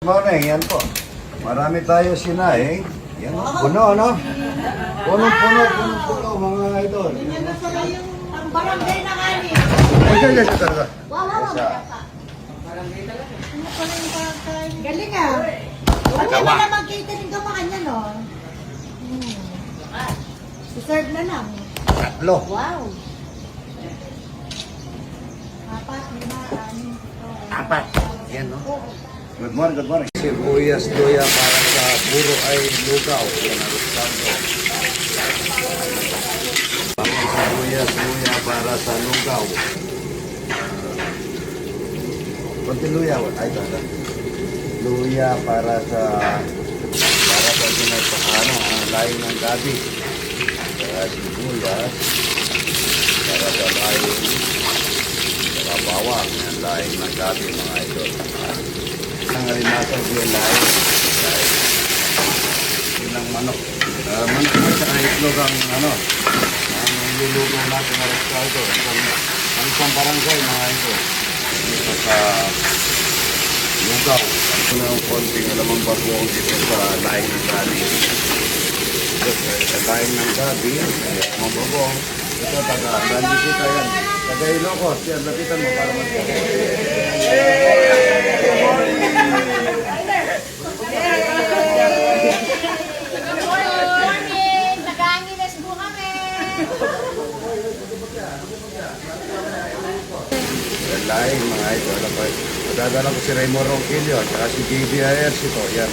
Morning, yan po. Marami tayo sinaing. Yan, puno, no? Puno, mga idol. Yan na pala yung ang barangay na kani. Ay, talaga. Wow, Isa. ano pala yung barangay? Galing ah. Wala Gawa. na naman catering ka makanya, no? Serve na lang. Tatlo. Wow. Apat, lima, anim. Apat. Yan, no? Good morning. Sibuyas, luya para sa puro ay lugaw. Yan ang restaurant. Sibuyas, luya para sa lugaw. Kunti luya. Ay, ito. Luya para sa laing ng gabi. Para sibuyas. Para sa laing. Para bawang. Yan laing ng gabi, mga idol. Ang halimasa yung laing. Yun ang manok. Manok at saka itlog ang ang lulugaw natin na restaurant. Ang isang barangay, mga idol. Dito sa lugaw. Ito na ang konting alamang bagoong dito sa laing ng gabi. Sa laing ng gabi, mabagoong. Ito, taga-Landisita yan. Taga-Ilocos. Yan, lapitan mo para Morning! Nag-aanginas po kami! Yan laing, mga idol. Madadala ko si Raymond Ronquillo at saka si JBIS ito. Yan.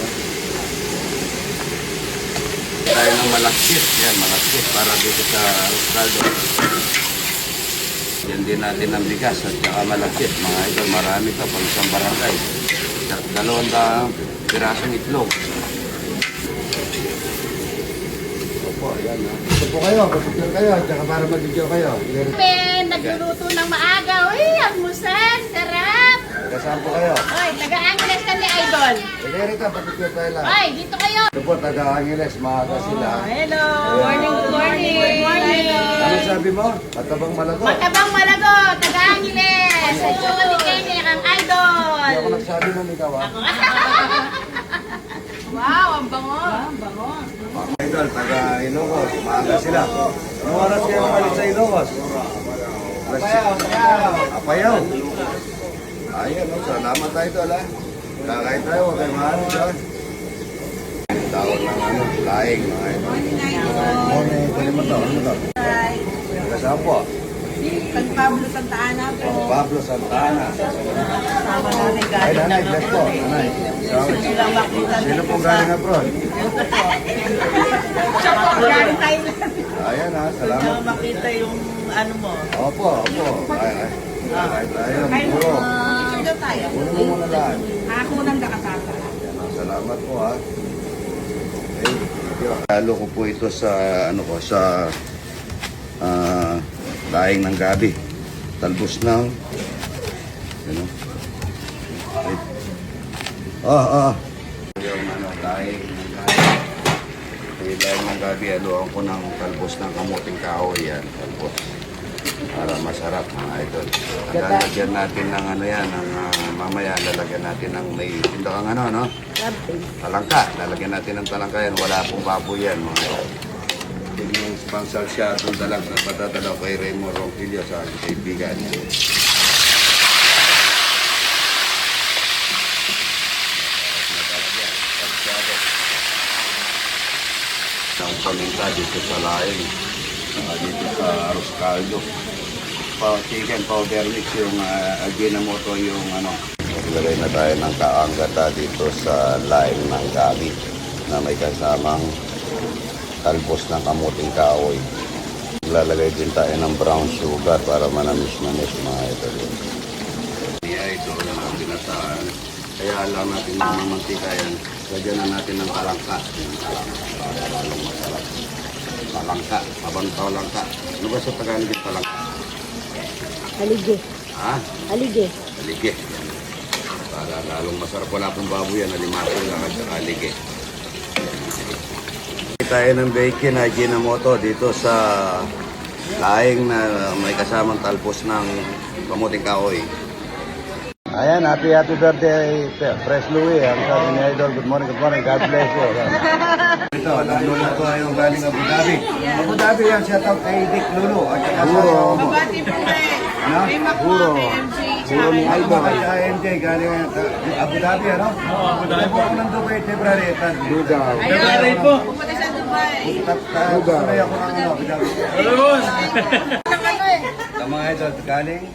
Tayo ng malaksit. Yan, malaksit para dito sa Roscaldo. Yan din natin ang bigas at saka malaksit. Mga idol, marami ito pang isang barangay. 200 pirasong itlog. Opo, yan. Ito po kayo, kapagyan kayo, at saka para mag-video kayo. Ben, nagluluto ng maaga. Uy, ang musal, sarap. Kasama po kayo. Oy, taga-Angeles kami, idol. Sige rito, papicture tayo lang. Oy, dito kayo. Ito po, taga-Angeles, maaga sila. Hello. Good morning. Good morning. Ano sabi mo? Matabang malago. Matabang Malago, taga-Angeles. Ito kami Kenny, ang idol. Hindi ako nagsabi ng ikaw, ha? Wow, ang bango. Ang bango. Mga idol, taga-Ilocos, maaga sila. Anong oras kayo makalit sa Ilocos? Apayaw. Ayun, salamat tayo idol, ha? Kakain tayo, huwag kayo mahanap, ha? Tawag ng laing, mga idol. Morning, kunin mo to, ano mo to? Kasama po. San Pablo, Santa Ana po. Pablo Santana. Sama namin Ay, nanay, bless po. Nanay. Silang makita. Sino pong galing abroad? Siya po, galing Thailand. Ayan, ha? Salamat. Makita yung ano mo. Opo. Ay. Kahit tayo, puro. Picture tayo. Puno mo muna lahat. Ako nang nakasasa. Salamat po, ha. Okay. Halo ko po ito sa, sa laing ng gabi. Talbos ng, Okay. Yung laing ng gabi. Laing ng gabi, haluan ko ng talbos ng kamuting kahoy yan. Talbos. Para masarap, mga idol. Lalagyan natin ng mamaya lalagyan natin ng may tindakang talangka. Lalagyan natin ng talangka yan. Wala pong baboy yan, mga idol. Yung sponsor siya itong talangka. Patadalaw kay Raymond Ronquillo sa aking kaibigan. Ang paminta dito sa laing. Dito sa Roscaldo. Chicken powder mix yung Ajinomoto yung Maglagay na tayo ng kaanggata dito sa laing ng gabi na may kasamang talbos ng kamuting kahoy. Maglalagay din tayo ng brown sugar para manamis-namis, mga ito. Ito na binataan. Kaya lang natin ng mantika yan. Lagyan na natin ng talangka. Para lalong masarap. Talangka, mabantaw langka. Ano ba sa Tagalog yung talangka? Alige. Ha? Alige. Alige. Para lalong masarap. Wala pong baboy yan. Alimasin lang at saka alige. Tayo ng bacon na Ajinomoto dito sa laing na may kasamang talpos ng kamuting kahoy. Ayan, happy birthday, Fresh Louie. Ang sabi ni Idol, good morning, God bless you. Ayan. Ito, nagluto ko yung galing Abu Dhabi. Abu Dhabi yan, shout out kay Dick Lulu. At saka sa Babati po kay Puro. Puro ni Idol. Idol. Kay MJ, galing Abu Dhabi, ano? Abu Dhabi po ako ng Dubai, February. February po. Pumunta sa Dubai. Tuloy ako ng Abu Dhabi. Sa mga Idol, galing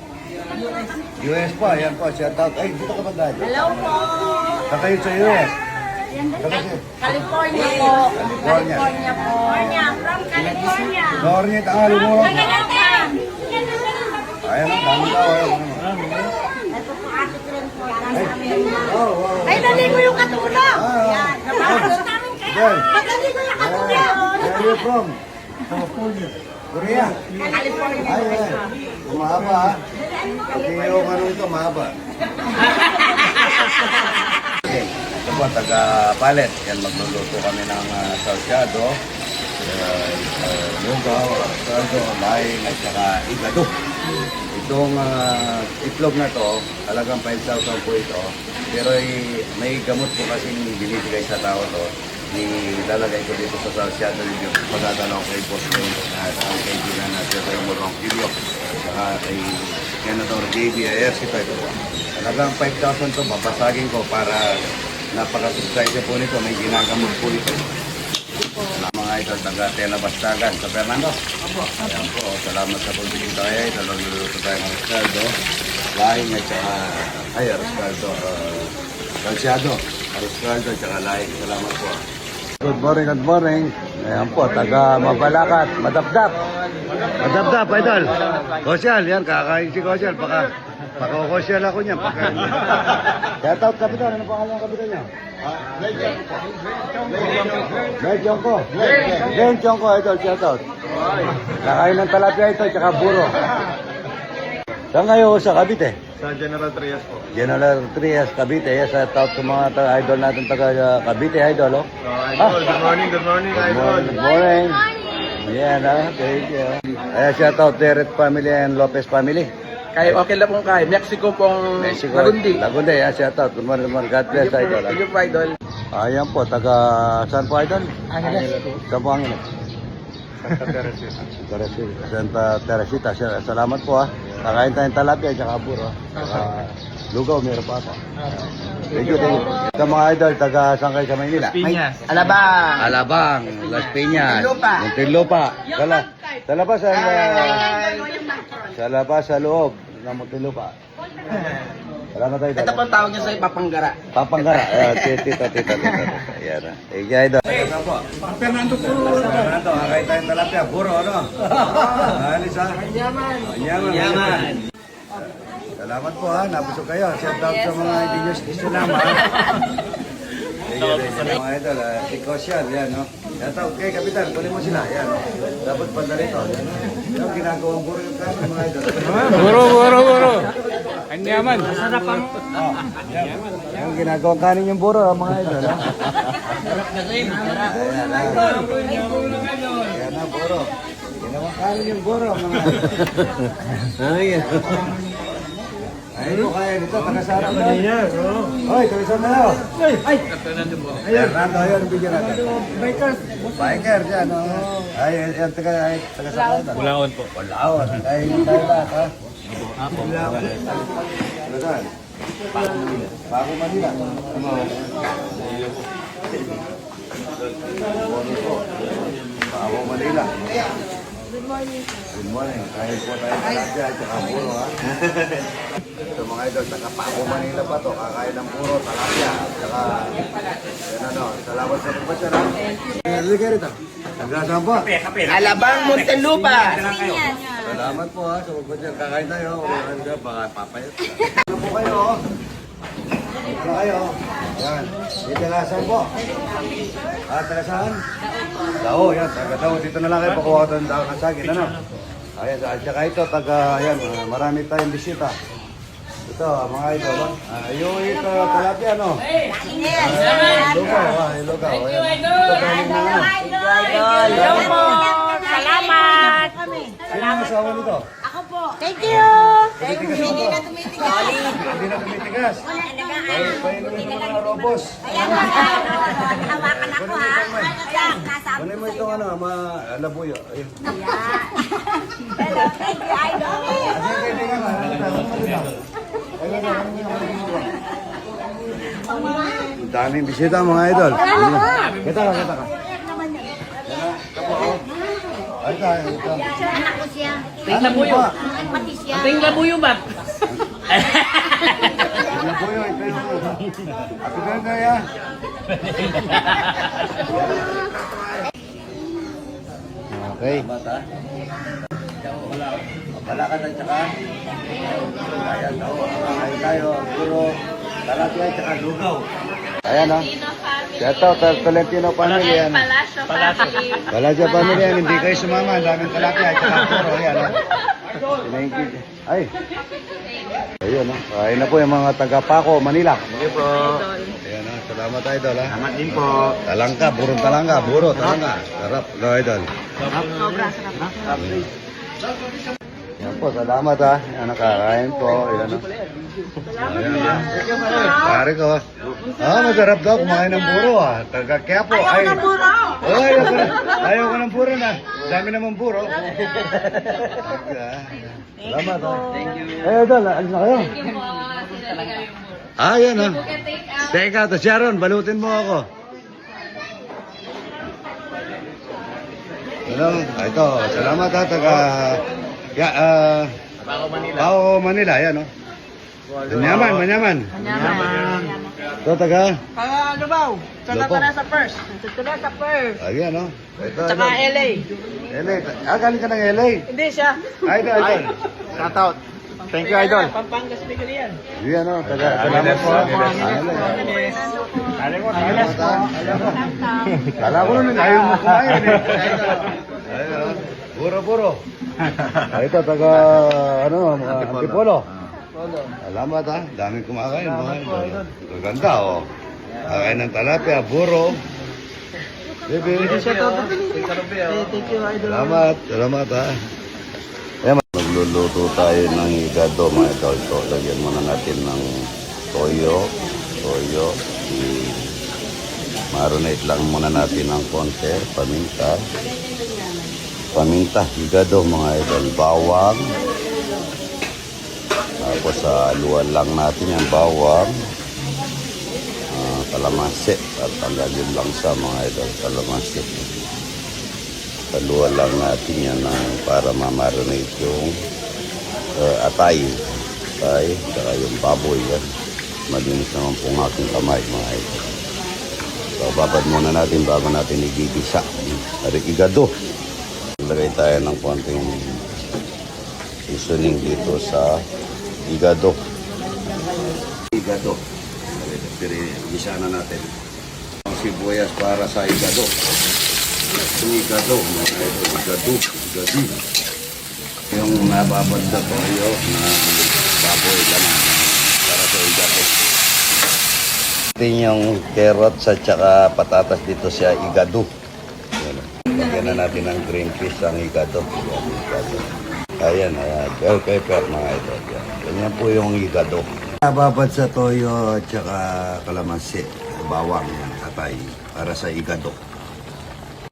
US po, ayan po, shout out. Ay, dito ka ba dahil? Hello po. Kakayo sa US. California po. California. California po. From California. Lorne, tangali mo. Ayan, ang dami tao. Ay, naligo yung katulog. Yan. Napapasok namin kayo. Girl, Naligo yung katulog. where are you from? Korea. California. Ay, ay. Mahaba, ha? Pati yung ano ito, mahaba. Okay. Ito po, taga-palet. Yan, magluluto kami ng salsyado, lugaw, saldo, laing, at saka igado. Itong itlog na to, talagang 5,000 po ito. Pero may gamot po kasing binibigay sa tao to. Nilalagay ko dito sa salsyado yung pagdadalaw kay Boss Ray at ang kaibigan natin kay Morong Kilio. Saka kay Senator JB Ayercita ito po. Talagang 5,000 to, babasagin ko para napaka-subscribe po nito. May ginagamot po ito. Mga ito, taga-Tela Bastagan sa Fernando. Ayan po, salamat sa pagbibigay kaya. Ito, nagluluto tayo ng Rascaldo. Laing at saka, Rascaldo. Salsyado. Rascaldo at saka laing. Salamat po. Good morning, good morning. Ayan po, taga Mabalacat, Madapdap. Madapdap, idol. Kosyal, yan, kakain si Kosyal. Paka-Kosyal ako niyan. Shout out, Kapitan. Ano pangalan ng Kapitan niya? Ben Chongko. Ben Chongko, idol, shout out. Kakain ng talapia ito, tsaka buro. Saan kayo sa Cavite? Sa General Trias po. General Trias, Cavite. Yes, shout out sa mga idol natin taga Cavite, idol. Oh. Idol, good morning, Idol. Good morning. Yan, thank you. Ayan, shout out Deret family and Lopez family. Kaya okay lang pong kaya. Mexico pong Mexico. Lagundi. Lagundi, yan, shout out. Good morning, God bless, idol. Thank you po, Idol. Ayan po, taga saan po, idol? Saan po Angeles? Santa Teresita. Salamat po, ha. Kakain tayong talapia, tsaka buro. Lugaw, meron pa ako. Thank you, thank you. Sa mga idol, taga saan kayo sa Maynila? Piñas. Alabang. Alabang, Las Piñas, Muntinlupa. Muntinlupa. Sa labas, sa labas, sa loob ng Muntinlupa. Salamat tayo. Ito pong tawag niya sa Papanggara. Papanggara. Tito. Ayan na. Thank you, idol. Ito po. Fernando, kakain tayong talapia. Puro, ano? Alis, ha? Yaman. Salamat po, ha? Napusok kayo. Shout out sa mga hindi nyo sinama. Thank you, mga idol. Si Kosyal, yan, no? Shout out kay Kapitan. Kunin mo sila, yan. Dapat pandalito. Yung ginagawang buro yung kanin, mga idol. Buro. Ang yaman. Yung ginagawang kanin yung buro, mga idol. Ha? Yan na, buro. Ginagawang kanin yung buro, mga idol. Ayun mo kaya nito, taga-sarap na. Hoy, taga-sarap na. Ay! Fernando, ayun, bigyan natin. Biker dyan, no? Ay, yan, taga-sarap na. Bulaon po. Walaon. Ay, yung tayo lahat, ha? Walaon. Ano saan? Bago Manila. Bago Manila. Good morning. Kahit po tayo talapia at saka puro, ha? Ito mga idol, taga Paco Manila pa to. Kakain ng puro, talapia. At saka, yan ano, salamat sa pagpasya, ha? Halika rito. Taga-saan po? Alabang, Muntinlupa. Salamat po, ha, sa pagpasya. Kakain tayo. Baka papayot. Ano po kayo, oh? Ano kayo? Yan. Dito na saan po? Taga saan? Dao, yan. Taga Dao. Dito na lang kayo. Pakuha ko ng Dao ng sagin. Ano? Ayan. At saka ito, ayan. Marami tayong bisita. Ito, mga ito. Yung ito, talapia, no? Lugaw. Lugaw. Ito, galing na nga. Hello po. Salamat. Sino ang asawa nito? Thank you. Hindi na tumitigas. Hindi na tumitigas. Pahingi mo mga robos. Hawakan ako ha. Ayan, nasabi Ano mo itong ano, labuyo. Ayun. Hello, thank you, Idol. Ang daming bisita mga idol. Kita ka. Ay, ito. Anak ko siya. Tingnan mo yun. Pati siya. Tingnan mo yun ba? Labuyo, ito yung Ate Ganda yan. Okay. Bata. Wala ka na tsaka. Ayan, kain tayo. Puro talapia tsaka lugaw. Ayan o. Ito, Tolentino family yan. Palasyo family yan. Hindi kayo sumama. Ang daming talapia tsaka puro. Ayan o. Pinaigid. Ay. Ayun o. Kain na po yung mga taga Paco, Manila. Sige po. Ayan o. Salamat idol ha. Salamat din po. Talangka, burong talangka. Buro, talangka. Sarap. No, idol. Yan po, salamat ha. Yan, nakakain po. Yan o. Ayan ha. Pare ko. Masarap daw kumain ng buro ha. Taga Quiapo. Ayaw ng buro. Ayaw ko ng buro na. Dami naman buro. Salamat ha. Thank you. Idol, alis na kayo. Yan ha. Teka, to Sharon, balutin mo ako. Hello, ito, salamat ha, taga Paco, Manila, yan o. Manyaman. Ito, taga Lubaw. Lubaw. Sa first. Ayan o. Ito, Saka LA. LA. Galing ka ng LA. Hindi siya. Idol. Shout out. Thank you, Idol. Pampangas bigil yan. Yan o, taga, salamat po. Kala ko naman, ayaw mo kumain eh. Ayun, Buro. Ito, taga, Antipolo. Salamat ha, daming kumakain. Ganda o. Kakain ng talapia, buro. Bebe. Thank you, Idol. Salamat ha. Ayan, magluluto tayo ng higado mga idol. Ito, lagyan muna natin ng toyo. Marinate lang muna natin ng konti. Paminta, higado mga idol. Bawang. Tapos haluan lang natin yung bawang. Kalamansi. At tanggalin lang sa mga idol. Kalamansi. Haluan lang natin yan para mamarinate yung atay. Saka yung baboy yan. Malinis naman pong aking kamay mga idol. So, babad muna natin bago natin igigisa. Higado. Lagay tayo ng konting seasoning dito sa higado. Gisa na natin. Ang sibuyas para sa higado. Higado. Yung nababad na toyo na baboy naman para sa higado. Yung carrots at saka patatas dito sa higado. Lagyan na natin ng green peas ang higado. Ayan, bell pepper mga ito. Ganyan po yung higado. Nababad sa toyo at saka kalamansi. Bawang yan, atay. Para sa higado.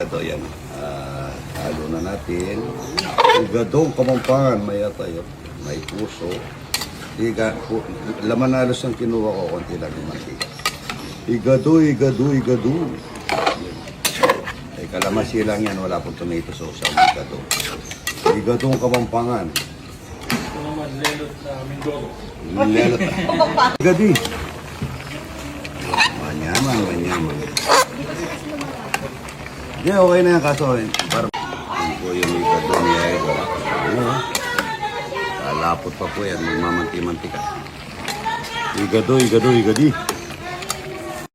Ito yan. Halo na natin. Higado, Kapampangan. May atayo. May puso. Laman halos ang kinuha ko. Konti lang yung mantika. Higado. Kalamansi lang yan, wala pong tomato sauce ang higado. Higadong Kapampangan. Manlelot. Higadi. Manyaman. Hindi, okay na yan kaso. Para po yung higado niya. Lapot pa po yan, magmamanti-mantika. Higadi.